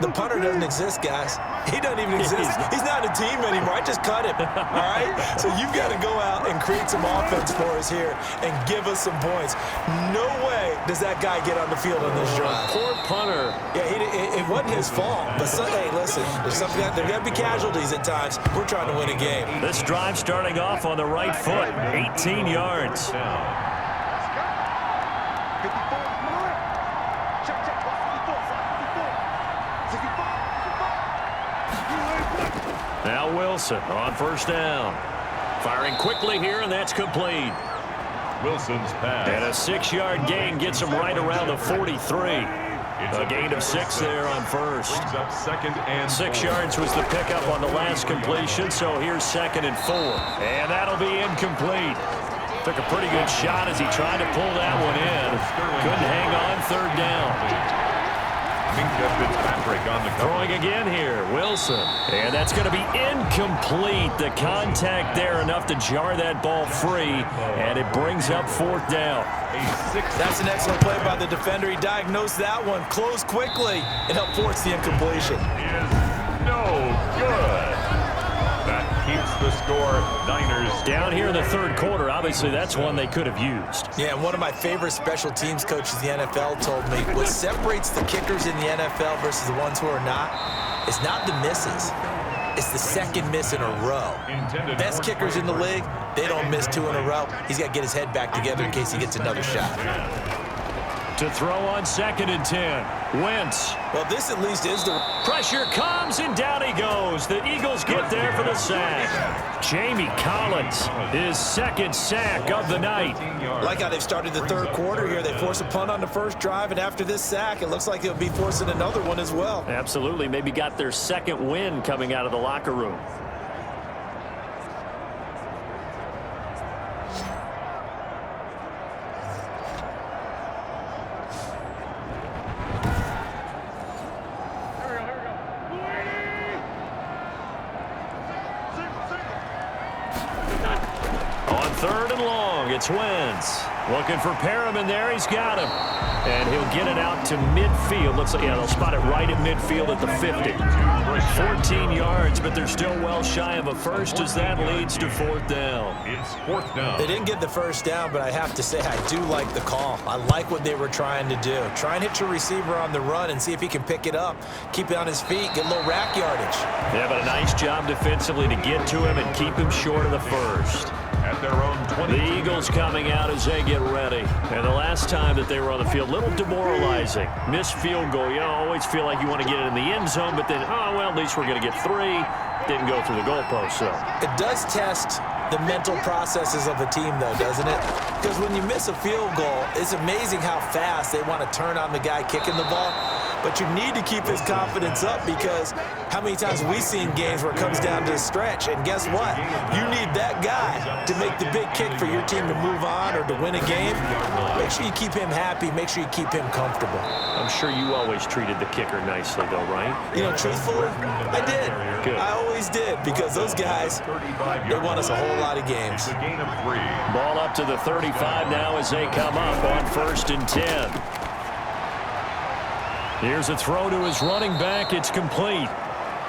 The punter doesn't exist, guys. He doesn't even exist. He's not a team anymore. I just cut him, all right? So you've got to go out and create some offense for us here and give us some points. No way does that guy get on the field on this drive. Poor punter. Yeah, it wasn't his fault. But, hey, listen, there's there got to be casualties at times. We're trying to win a game. This drive starting off on the right foot, 18 yards. Now Wilson on 1st down. Firing quickly here, and that's complete. Wilson's pass. And a 6-yard gain gets him right around the 43. A gain of 6 there on 1st. Brings up 2nd and 6 4. yards was the pickup on the last completion, so here's 2nd and 4. And that'll be incomplete. Took a pretty good shot as he tried to pull that one in. Couldn't hang on 3rd down. Fitzpatrick on the throwing again here, Wilson. And that's going to be incomplete. The contact there enough to jar that ball free, and it brings up 4th down. That's an excellent play by the defender. He diagnosed that one, closed quickly, and helped force the incompletion. Is no good. That keeps the score. Niners down here in the 3rd quarter. Obviously, that's one they could have used. Yeah, and one of my favorite special teams coaches in the NFL told me what separates the kickers in the NFL versus the ones who are not is not the misses. It's the 2nd miss in a row. Best kickers in the league, they don't miss 2 in a row. He's got to get his head back together in case he gets another shot. To throw on 2nd and 10. Wentz. Well, this at least is the... Pressure comes, and down he goes. The Eagles get there for the sack. Jamie Collins, his 2nd sack of the night. Like how they've started the 3rd quarter here. They force a punt on the 1st drive, and after this sack, it looks like they'll be forcing another one as well. Absolutely. Maybe got their 2nd win coming out of the locker room. On 3rd and long, it's Wentz. Looking for Perriman there. He's got him. And he'll get it out to midfield. Looks like, yeah, they'll spot it right at midfield at the 50. 14 yards, but they're still well shy of a first as that leads to 4th down. It's 4th down. They didn't get the first down, but I have to say I do like the call. I like what they were trying to do. Try and hit your receiver on the run and see if he can pick it up. Keep it on his feet, get a little rack yardage. Yeah, but a nice job defensively to get to him and keep him short of the first. At their own 20. The Eagles coming out as they get ready. And the last time that they were on the field, a little demoralizing. Missed field goal. You always feel like you want to get it in the end zone, but then, oh, well, at least we're going to get 3. Didn't go through the goalpost, so. It does test the mental processes of a team, though, doesn't it? Because when you miss a field goal, it's amazing how fast they want to turn on the guy kicking the ball. but you need to keep his confidence up because how many times have we seen games where it comes down to the stretch, and guess what? You need that guy to make the big kick for your team to move on or to win a game. Make sure you keep him happy. Make sure you keep him comfortable. I'm sure you always treated the kicker nicely, though, right? You know, truthfully, I did. Good. I always did because those guys, they won us a whole lot of games. Ball up to the 35 now as they come up on 1st and 10. Here's a throw to his running back. It's complete.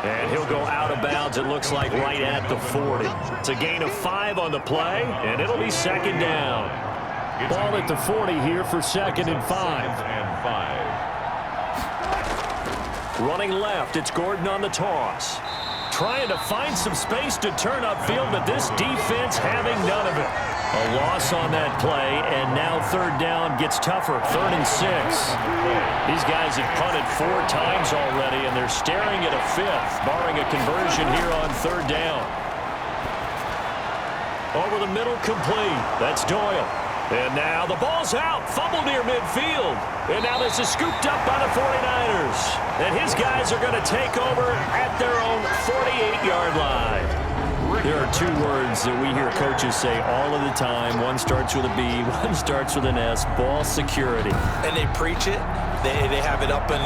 And he'll go out of bounds, it looks like, right at the 40. It's a gain of 5 on the play, and it'll be 2nd down. Ball at the 40 here for 2nd and 5. Running left, it's Gordon on the toss. Trying to find some space to turn upfield, but this defense having none of it. A loss on that play, and now 3rd down gets tougher. 3rd and 6. These guys have punted 4 times already, and they're staring at a 5th, barring a conversion here on 3rd down. Over the middle, complete. That's Doyle. And now the ball's out. Fumble near midfield. And now this is scooped up by the 49ers. And his guys are going to take over at their own 48-yard line. There are 2 words that we hear coaches say all of the time. One starts with a B, one starts with an S. Ball security. And they preach it. They have it up in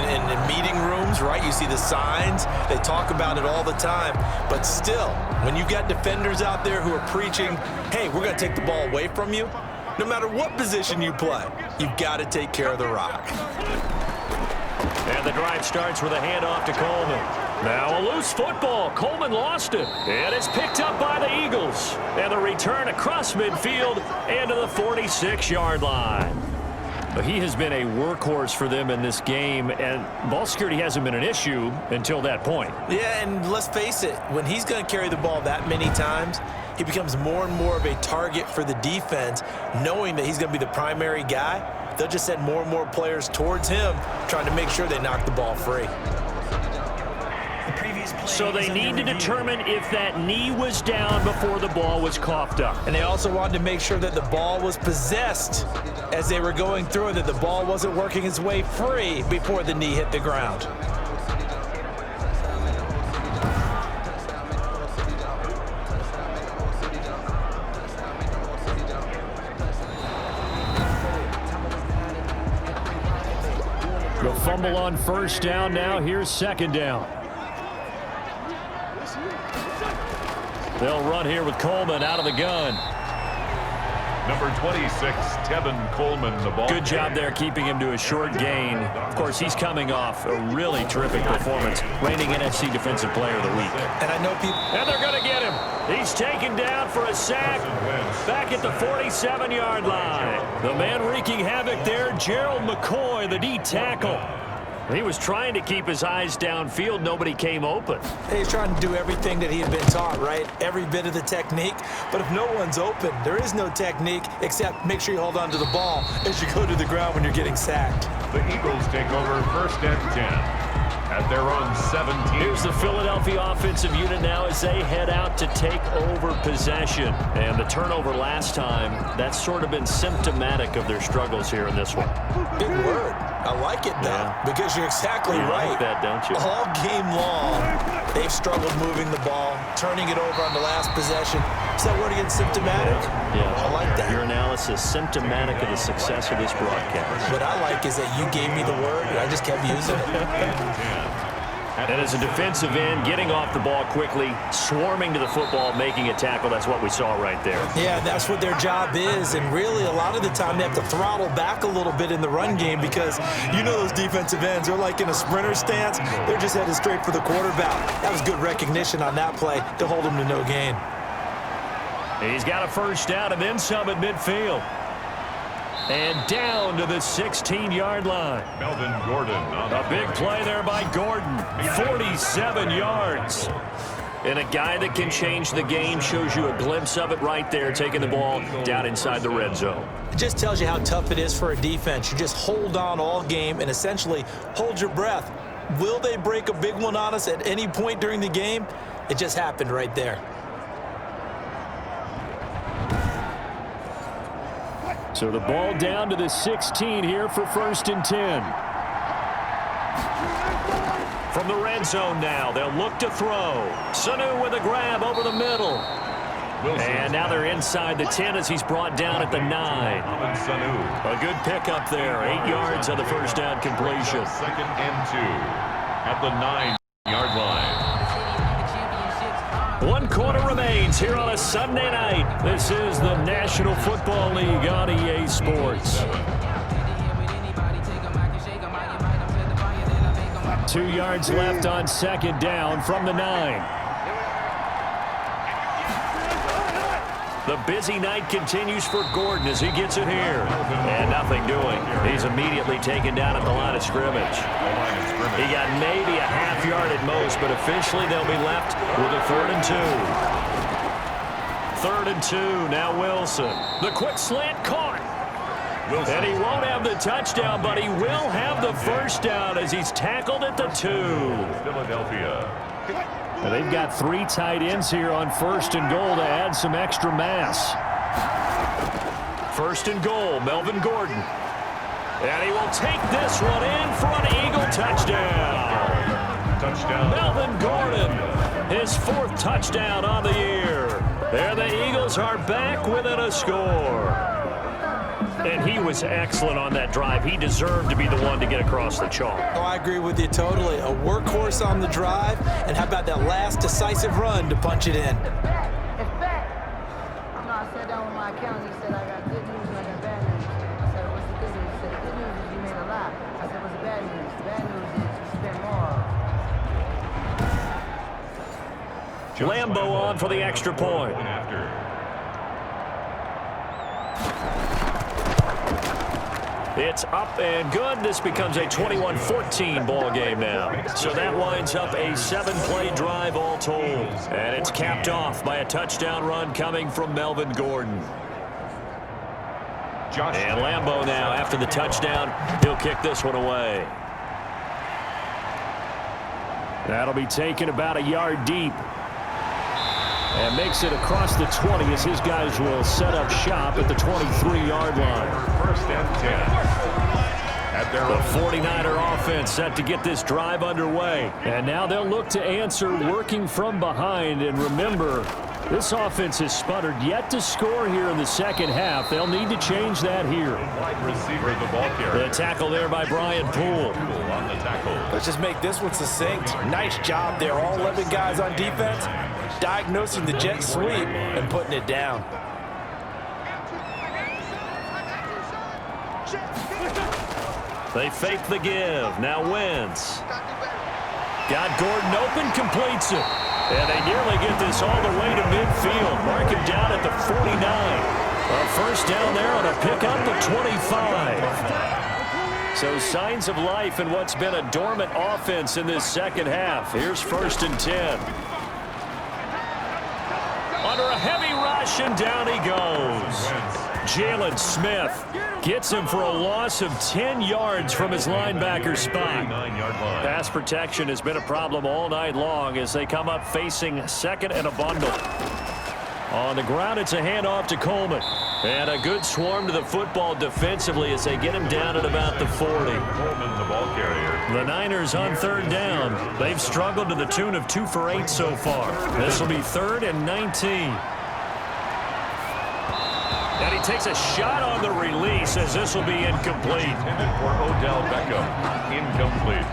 meeting rooms, right? You see the signs. They talk about it all the time. But still, when you got defenders out there who are preaching, hey, we're going to take the ball away from you, no matter what position you play, you've got to take care of the rock. And the drive starts with a handoff to Coleman. Now a loose football. Coleman lost it. And it's picked up by the Eagles. And the return across midfield and to the 46-yard line. But he has been a workhorse for them in this game, and ball security hasn't been an issue until that point. Yeah, and let's face it, when he's going to carry the ball that many times, he becomes more and more of a target for the defense, knowing that he's going to be the primary guy. They'll just send more and more players towards him, trying to make sure they knock the ball free. So they need to determine if that knee was down before the ball was coughed up. And they also wanted to make sure that the ball was possessed as they were going through it, that the ball wasn't working its way free before the knee hit the ground. The fumble on 1st down now. Here's 2nd down. They'll run here with Coleman out of the gun. Number 26, Tevin Coleman, the ball. Good job there keeping him to a short gain. Of course, he's coming off a really terrific performance, reigning NFC Defensive Player of the Week. And I know people... And they're going to get him. He's taken down for a sack back at the 47-yard line. The man wreaking havoc there, Gerald McCoy, the D tackle. He was trying to keep his eyes downfield. Nobody came open. He's trying to do everything that he had been taught, right? Every bit of the technique. But if no one's open, there is no technique except make sure you hold on to the ball as you go to the ground when you're getting sacked. The Eagles take over 1st and 10 at their own 17. Here's the Philadelphia offensive unit now as they head out to take over possession. And the turnover last time, that's sort of been symptomatic of their struggles here in this one. Big word. I like it, though, because you're exactly right. You like that, don't you? All game long, they've struggled moving the ball, turning it over on the last possession. Is that word again, symptomatic? Yeah. I like that. Your analysis, symptomatic of the success of this broadcast. What I like is that you gave me the word, and I just kept using it. And as a defensive end, getting off the ball quickly, swarming to the football, making a tackle, that's what we saw right there. Yeah, that's what their job is, and really a lot of the time they have to throttle back a little bit in the run game because you know those defensive ends, they're like in a sprinter stance. They're just headed straight for the quarterback. That was good recognition on that play to hold him to no gain. He's got a 1st down and then some at midfield. And down to the 16-yard line. Melvin Gordon on A big play there by Gordon. 47 yards. And a guy that can change the game, shows you a glimpse of it right there, taking the ball down inside the red zone. It just tells you how tough it is for a defense. You just hold on all game and essentially hold your breath. Will they break a big one on us at any point during the game? It just happened right there. So the ball down to the 16 here for 1st and 10. From the red zone now, they'll look to throw. Sanu with a grab over the middle. And now they're inside the 10 as he's brought down at the 9. A good pickup there. 8 yards on the first down completion. 2nd and 2 at the 9-yard line. 1 quarter remains here on a Sunday night. This is the National Football League on EA Sports. 2 yards left on 2nd down from the 9. The busy night continues for Gordon as he gets it here. And nothing doing. He's immediately taken down at the line of scrimmage. He got maybe a half yard at most, but officially they'll be left with a 3rd and 2. 3rd and 2, now Wilson. The quick slant caught. And he won't have the touchdown, but he will have the first down as he's tackled at the 2. Philadelphia. And they've got 3 tight ends here on 1st and goal to add some extra mass. 1st and goal, Melvin Gordon. And he will take this one in for an Eagle touchdown. Melvin Gordon, his 4th touchdown on the year. There the Eagles are back within a score. And he was excellent on that drive. He deserved to be the one to get across the chalk. Oh, I agree with you totally. A workhorse on the drive, and how about that last decisive run to punch it in? It's fact. I sat down with my accountant. He said, I got good news and I got bad news. I said, what's the good news? He said, the good news is you made a lot. I said, what's the bad news? The bad news is you spent more. Lambo on for the extra point. It's up and good. This becomes a 21-14 ball game now. So that winds up a 7-play drive all told. And it's capped off by a touchdown run coming from Melvin Gordon. And Lambo now, after the touchdown, he'll kick this one away. That'll be taken about a yard deep. And makes it across the 20 as his guys will set up shop at the 23-yard line. 1st and 10. The 49er offense set to get this drive underway. And now they'll look to answer working from behind. And remember, this offense has sputtered yet to score here in the second half. They'll need to change that here. Wide receiver, the ball carrier. The tackle there by Brian Poole. On the tackle. Let's just make this one succinct. Nice job there. All 11 guys on defense diagnosing the jet sweep and putting it down. They fake the give. Now Wentz. Got Gordon open, completes it. And they nearly get this all the way to midfield. Mark him down at the 49. A first down there on a pickup at 25. So signs of life in what's been a dormant offense in this second half. Here's 1st and 10. Under a heavy rush, and down he goes. Jalen Smith gets him for a loss of 10 yards from his linebacker spot. Pass protection has been a problem all night long as they come up facing 2nd and a bundle. On the ground, it's a handoff to Coleman. And a good swarm to the football defensively as they get him down at about the 40. Coleman, the ball carrier. The Niners on 3rd down. They've struggled to the tune of 2 for 8 so far. This will be 3rd and 19. And he takes a shot on the release as this will be incomplete. Intended for Odell Beckham. Incomplete.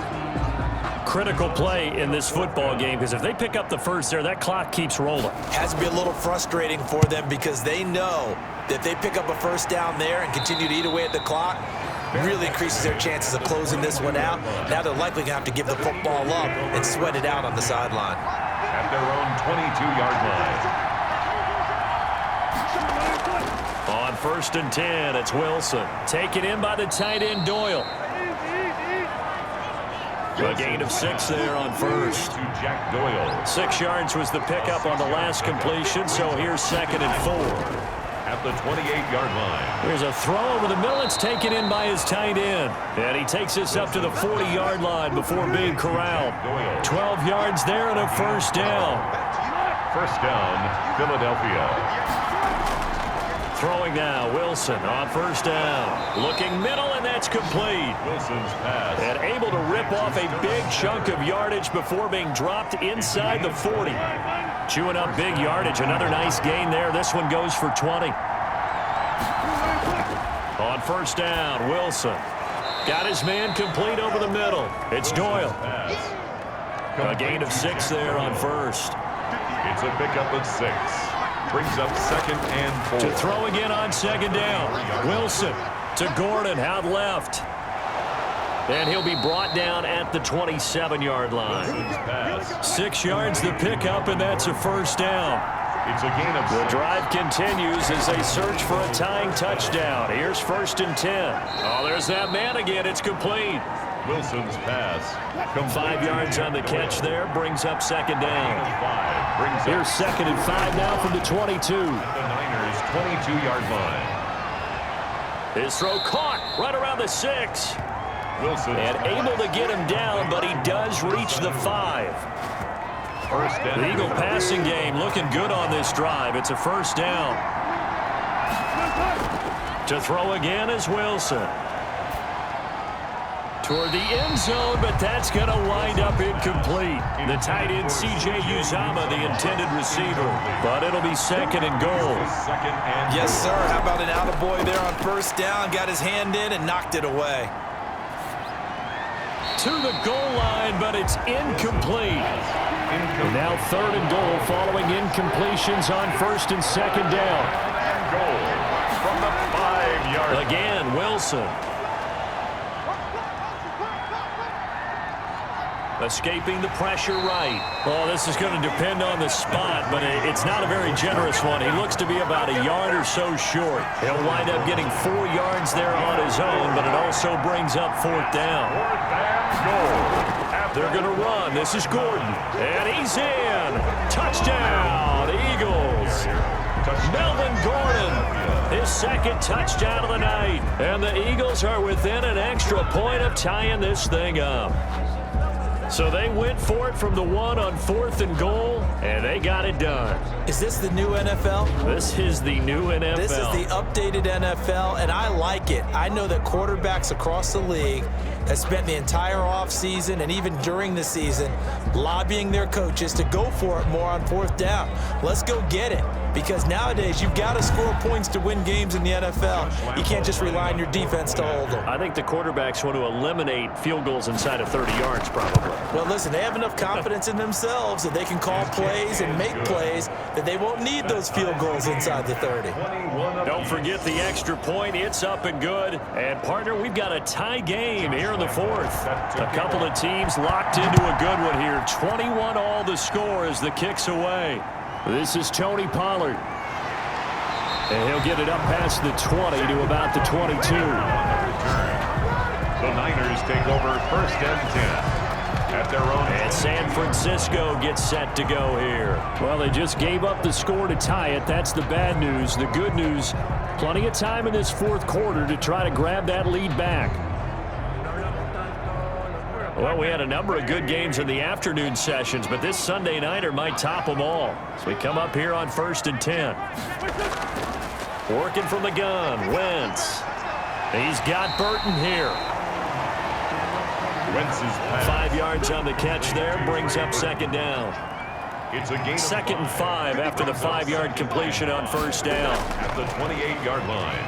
Critical play in this football game because if they pick up the first there, that clock keeps rolling. Has to be a little frustrating for them because they know that if they pick up a first down there and continue to eat away at the clock, really increases their chances of closing this one out. Now they're likely going to have to give the football up and sweat it out on the sideline. At their own 22-yard line. On 1st and 10, it's Wilson. Taken in by the tight end Doyle. A gain of 6 there on 1st. To Jack Doyle. 6 yards was the pickup on the last completion, so here's 2nd and 4. At the 28-yard line. There's a throw over the middle. It's taken in by his tight end. And he takes us up to the 40-yard line before being corralled. 12 yards there and a first down. First down, Philadelphia. Throwing now, Wilson on first down. Looking middle, and that's complete. Wilson's pass. And able to rip off a big chunk of yardage before being dropped inside the 40. Chewing up big yardage. Another nice gain there. This one goes for 20. On first down, Wilson. Got his man complete over the middle. It's Doyle. A gain of 6 there on first. It's a pickup of 6. Brings up 2nd and 4. To throw again on 2nd down. Wilson to Gordon out left. And he'll be brought down at the 27-yard line. 6 yards the pickup, and that's a first down. It's a gain of 6. The drive continues as they search for a tying touchdown. Here's 1st and 10. Oh, there's that man again. It's complete. Wilson's pass. 5 yards on the catch there. Brings up 2nd down. Here's 2nd and 5 now from the 22. The Niners' 22-yard line. His throw caught right around the 6. Wilson And able to get him down, but he does reach the 5. The Eagle passing game looking good on this drive. It's a first down. To throw again is Wilson. Toward the end zone, but that's going to wind up incomplete. The tight end, C.J. Uzama, the intended receiver. But it'll be 2nd and goal. Yes, sir. How about an attaboy there on first down? Got his hand in and knocked it away. To the goal line, but it's incomplete. Now 3rd and goal following incompletions on 1st and 2nd down. Goal from the 5-yard line. Again, Wilson. Escaping the pressure right. Oh, this is going to depend on the spot, but it's not a very generous one. He looks to be about a yard or so short. He'll wind up getting 4 yards there on his own, but it also brings up 4th down. 4th and goal. They're going to run. This is Gordon. And he's in. Touchdown, Eagles. Melvin Gordon, his 2nd touchdown of the night. And the Eagles are within an extra point of tying this thing up. So they went for it from the 1 on 4th and goal, and they got it done. Is this the new NFL? This is the new NFL. This is the updated NFL, and I like it. I know that quarterbacks across the league have spent the entire offseason and even during the season lobbying their coaches to go for it more on 4th down. Let's go get it. Because nowadays, you've got to score points to win games in the NFL. You can't just rely on your defense to hold them. I think the quarterbacks want to eliminate field goals inside of 30 yards, probably. Well, listen, they have enough confidence in themselves that they can call plays and make plays that they won't need those field goals inside the 30. Don't forget the extra point. It's up and good. And, partner, we've got a tie game here in the 4th. A couple of teams locked into a good one here. 21 all the score as the kick's away. This is Tony Pollard. And he'll get it up past the 20 to about the 22. The Niners take over 1st and 10 at their own. And San Francisco gets set to go here. Well, they just gave up the score to tie it. That's the bad news. The good news, plenty of time in this 4th quarter to try to grab that lead back. Well, we had a number of good games in the afternoon sessions, but this Sunday nighter might top them all. So we come up here on 1st and 10. Working from the gun, Wentz. He's got Burton here. Wentz's pass. 5 yards on the catch there, brings up 2nd down. It's a gain of 2nd and 5 after the 5-yard completion on 1st down. at the 28-yard line.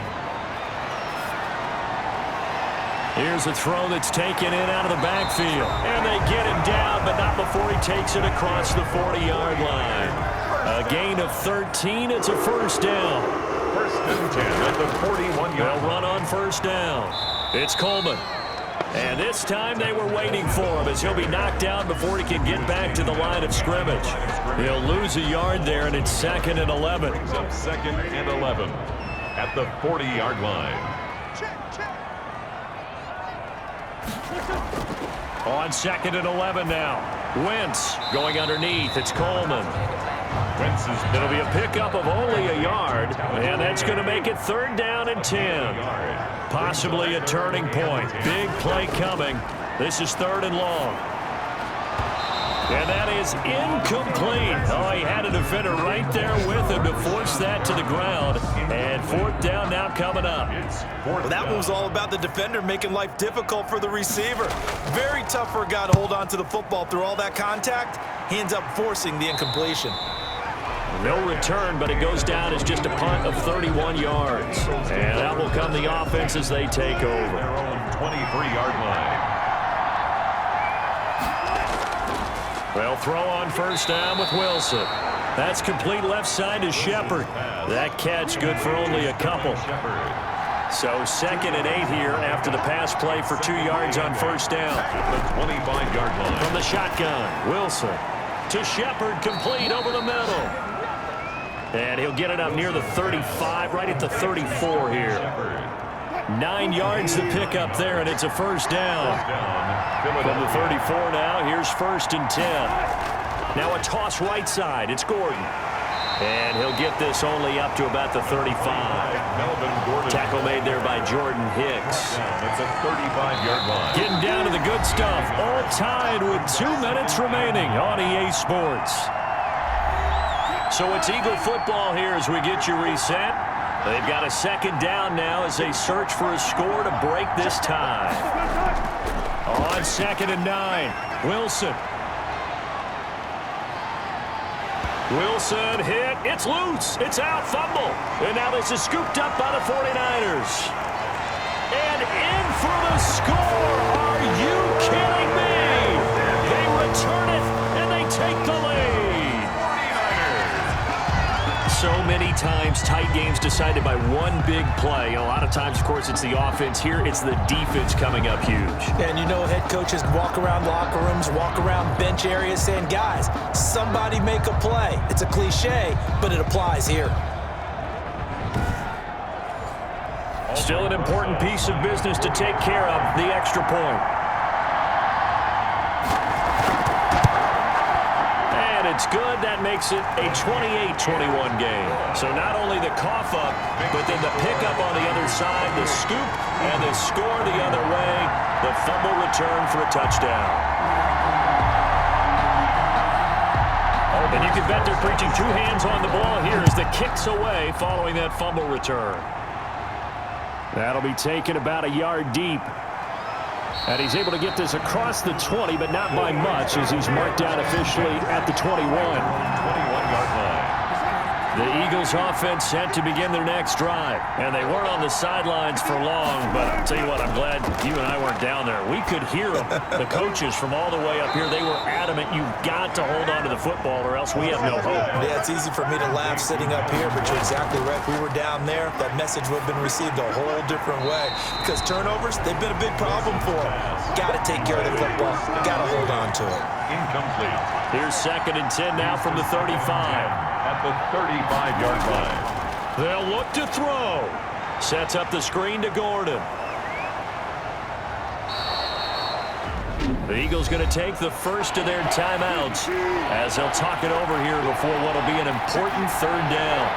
Here's a throw that's taken in out of the backfield. And they get him down, but not before he takes it across the 40-yard line. A gain of 13. It's a first down. 1st and 10 at the 41-yard They'll line. run on first down. It's Coleman. And this time they were waiting for him as he'll be knocked down before he can get back to the line of scrimmage. He'll lose a yard there, and it's 2nd and 11. Brings up 2nd and 11 at the 40-yard line. On 2nd and 11 now. Wentz going underneath. It's Coleman. It'll be a pickup of only a yard, and that's going to make it 3rd down and 10. Possibly a turning point. Big play coming. This is 3rd and long. And that is incomplete. Oh, he had a defender right there with him to force that to the ground. And fourth down now coming up. Well, that one was all about the defender making life difficult for the receiver. Very tough for a guy to hold on to the football through all that contact. He ends up forcing the incompletion. No return, but it goes down as just a punt of 31 yards. And that will come the offense as they take over. Their own 23-yard line. Well, throw on first down with Wilson. That's complete left side to Shepard. That catch good for only a couple. So 2nd and 8 here after the pass play for 2 yards on first down. The 25-yard line. From the shotgun, Wilson to Shepard, complete over the middle. And he'll get it up near the 35, right at the 34 here. 9 yards to pick up there, and it's a first down. From the 34 now, here's 1st and 10. Now a toss right side. It's Gordon. And he'll get this only up to about the 35. Tackle made there by Jordan Hicks. That's a 35-yard line. Getting down to the good stuff. All tied with 2 minutes remaining on EA Sports. So it's Eagle football here as we get you reset. They've got a 2nd down now as they search for a score to break this tie. On 2nd and 9, Wilson. Wilson hit. It's loose. It's out. Fumble. And now this is scooped up by the 49ers. And in for the score. Are you kidding me? They return it, and they take the lead. So many times tight games decided by one big play. A lot of times, of course, it's the offense. Here, it's the defense coming up huge. And you know head coaches walk around locker rooms, walk around bench areas saying, guys, somebody make a play. It's a cliche, but it applies here. Still an important piece of business to take care of, the extra point. It's good. That makes it a 28-21 game. So not only the cough up, but then the pickup on the other side, the scoop, and the score the other way. The fumble return for a touchdown. And you can bet they're preaching 2 hands on the ball here as the kick's away following that fumble return. That'll be taken about a yard deep. And he's able to get this across the 20, but not by much as he's marked down officially at the 21. 21-yard line. The Eagles offense set to begin their next drive. And they weren't on the sidelines for long, but I'll tell you what, I'm glad you and I weren't down there. We could hear them, the coaches from all the way up here. They were adamant, you've got to hold on to the football or else we have no hope. Yeah, it's easy for me to laugh sitting up here, but you're exactly right. If we were down there, that message would have been received a whole different way. Because turnovers, they've been a big problem for them. Got to take care of the football. Got to hold on to it. Incomplete. Here's 2nd and 10 now from the 35. At the 35-yard line. They'll look to throw. Sets up the screen to Gordon. The Eagles going to take the first of their timeouts as they'll talk it over here before what will be an important 3rd down.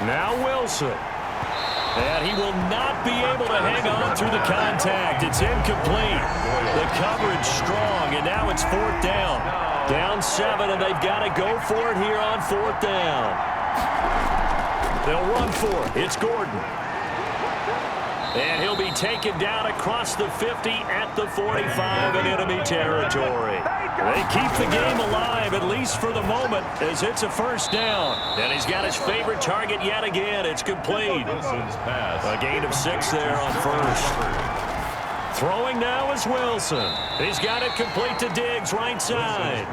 Now Wilson. And he will not be able to hang on through the contact. It's incomplete. The coverage strong, and now it's 4th down. Down 7, and they've got to go for it here on 4th down. They'll run for it. It's Gordon. And he'll be taken down across the 50 at the 45 in enemy territory. They keep the game alive, at least for the moment, as it's a 1st down. And he's got his favorite target yet again. It's complete. A gain of 6 there on 1st. Throwing now is Wilson. He's got it complete to Diggs, right side.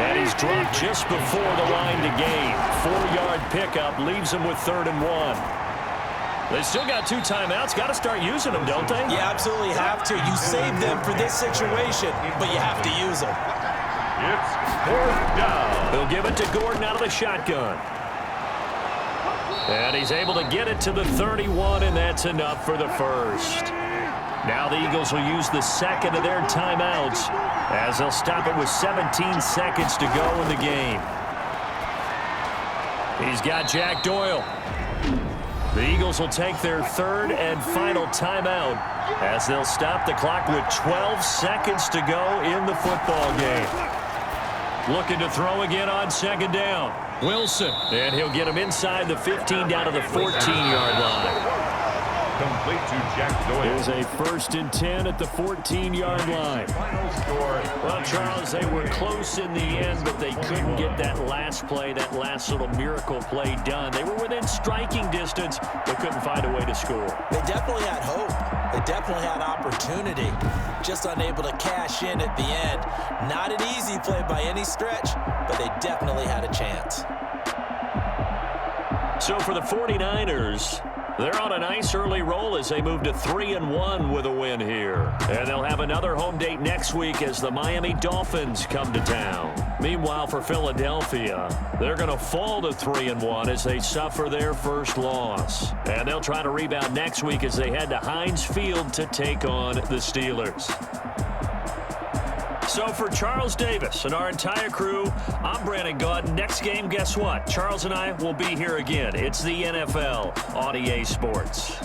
And he's dropped just before the line to gain. 4-yard pickup leaves him with 3rd and 1. They still got 2 timeouts. Got to start using them, don't they? You absolutely have to. You save them for this situation, but you have to use them. It's 4th down. They'll give it to Gordon out of the shotgun. And he's able to get it to the 31, and that's enough for the 1st. Now the Eagles will use the 2nd of their timeouts as they'll stop it with 17 seconds to go in the game. He's got Jack Doyle. The Eagles will take their third and final timeout as they'll stop the clock with 12 seconds to go in the football game. Looking to throw again on second down. Wilson, and he'll get him inside the 15 down to the 14-yard line. Complete to Jack Doyle. Here's a 1st and 10 at the 14-yard line. Well, Charles, they were close in the end, but they couldn't get that last play, that last little miracle play done. They were within striking distance, but couldn't find a way to score. They definitely had hope. They definitely had opportunity. Just unable to cash in at the end. Not an easy play by any stretch, but they definitely had a chance. So for the 49ers, they're on a nice early roll as they move to 3-1 with a win here. And they'll have another home date next week as the Miami Dolphins come to town. Meanwhile, for Philadelphia, they're going to fall to 3-1 as they suffer their first loss. And they'll try to rebound next week as they head to Heinz Field to take on the Steelers. So for Charles Davis and our entire crew, I'm Brandon Gaudin. Next game, guess what? Charles and I will be here again. It's the NFL on EA Sports.